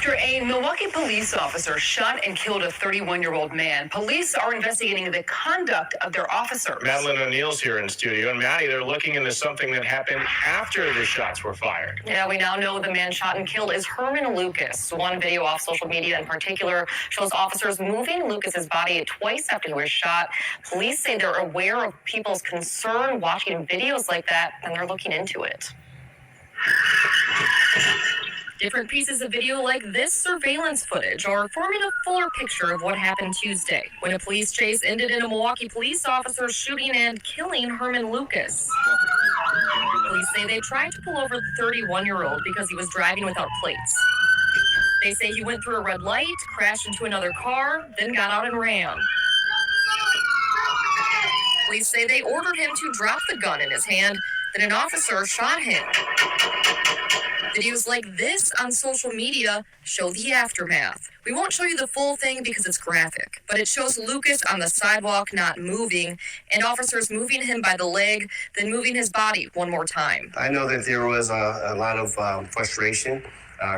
After a Milwaukee police officer shot and killed a 31-year-old man, police are investigating the conduct of their officers. Madeline O'Neill's here in studio, and Maddie, they're looking into something that happened after the shots were fired. Yeah, we now know the man shot and killed is Herman Lucas. One video off social media in particular shows officers moving Lucas's body twice after he was shot. Police say they're aware of people's concern watching videos like that, and they're looking into it. Different pieces of video like this surveillance footage are forming a fuller picture of what happened Tuesday when a police chase ended in a Milwaukee police officer shooting and killing Herman Lucas. Police say they tried to pull over the 31-year-old because he was driving without plates. They say he went through a red light, crashed into another car, then got out and ran. Police say they ordered him to drop the gun in his hand, then an officer shot him. Videos like this on social media show the aftermath. We won't show you the full thing because it's graphic, but it shows Lucas on the sidewalk not moving, and officers moving him by the leg, then moving his body one more time. I know that there was a lot of frustration,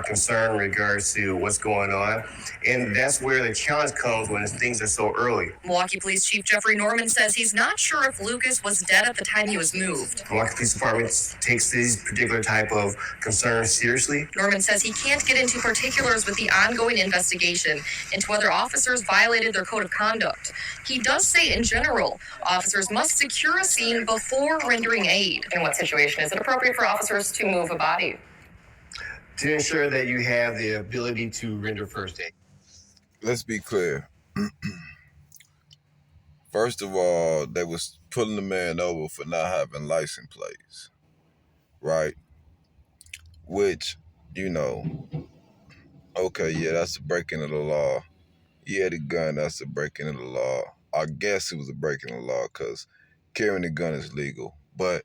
concern in regards to what's going on, and that's where the challenge comes when things are so early. Milwaukee Police Chief Jeffrey Norman says he's not sure if Lucas was dead at the time he was moved. Milwaukee Police Department takes these particular type of concerns seriously. Norman says he can't get into particulars with the ongoing investigation into whether officers violated their code of conduct. He does say, in general, officers must secure a scene before rendering aid. In what situation is it appropriate for officers to move a body? To ensure that you have the ability to render first aid. Let's be clear. First of all, they was pulling the man over for not having license plates, right? Which, okay, yeah, that's a breaking of the law. He had a gun, that's a breaking of the law. I guess it was a breaking of the law because carrying a gun is legal. But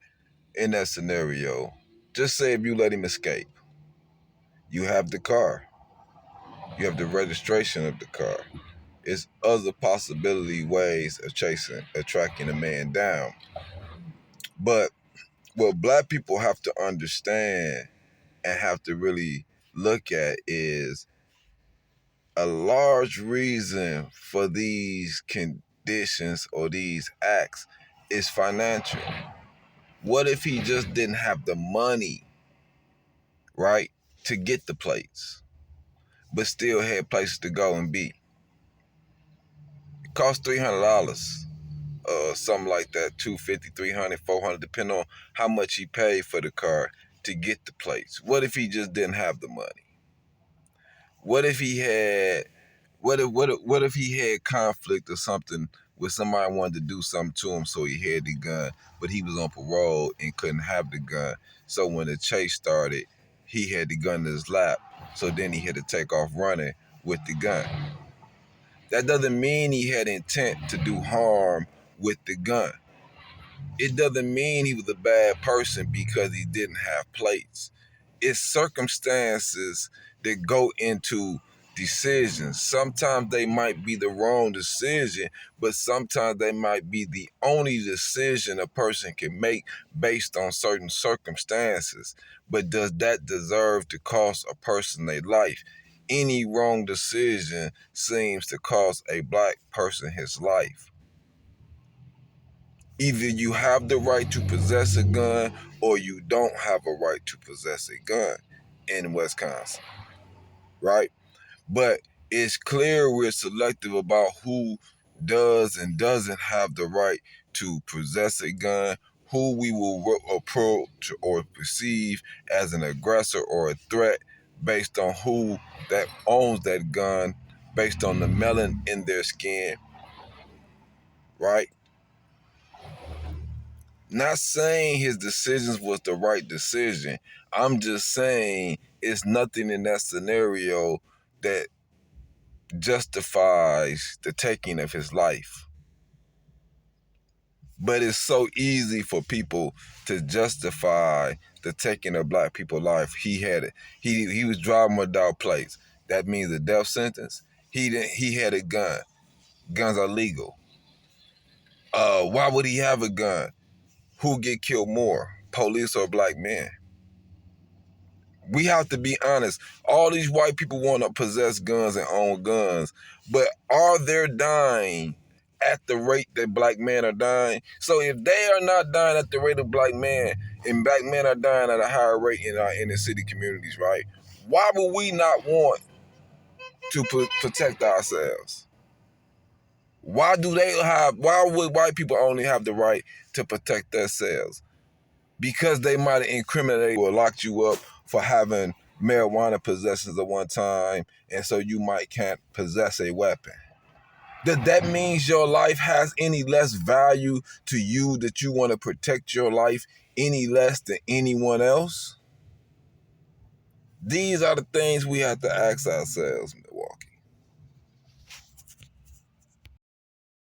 in that scenario, just say if you let him escape, you have the car. You have the registration of the car. It's other possibility ways of tracking a man down. But what black people have to understand and have to really look at is a large reason for these conditions or these acts is financial. What if he just didn't have the money, right, to get the plates, but still had places to go and be? It cost $300, something like that, $250, $300, $400, depending on how much he paid for the car to get the plates. What if he just didn't have the money? What if he had, what if he had conflict or something where somebody wanted to do something to him, so he had the gun, but he was on parole and couldn't have the gun. So when the chase started, he had the gun in his lap. So then he had to take off running with the gun. That doesn't mean he had intent to do harm with the gun. It doesn't mean he was a bad person because he didn't have plates. It's circumstances that go into decisions. Sometimes they might be the wrong decision, but sometimes they might be the only decision a person can make based on certain circumstances. But does that deserve to cost a person their life? Any wrong decision seems to cost a black person his life. Either you have the right to possess a gun or you don't have a right to possess a gun in Wisconsin, right? But it's clear we're selective about who does and doesn't have the right to possess a gun, who we will approach or perceive as an aggressor or a threat based on who that owns that gun, based on the melanin in their skin, right? Not saying his decisions was the right decision. I'm just saying it's nothing in that scenario that justifies the taking of his life. But it's so easy for people to justify the taking of black people's life. He had it. He was driving without plates. That means a death sentence. He had a gun. Guns are legal. Why would he have a gun? Who get killed more, police or black men? We have to be honest. All these white people want to possess guns and own guns, but are they dying at the rate that black men are dying? So if they are not dying at the rate of black men, and black men are dying at a higher rate in our inner city communities, right? Why would we not want to protect ourselves? Why would white people only have the right to protect themselves? Because they might have incriminated or locked you up for having marijuana possessions at one time, and so you can't possess a weapon. Does that mean your life has any less value to you, that you want to protect your life any less than anyone else? These are the things we have to ask ourselves, man.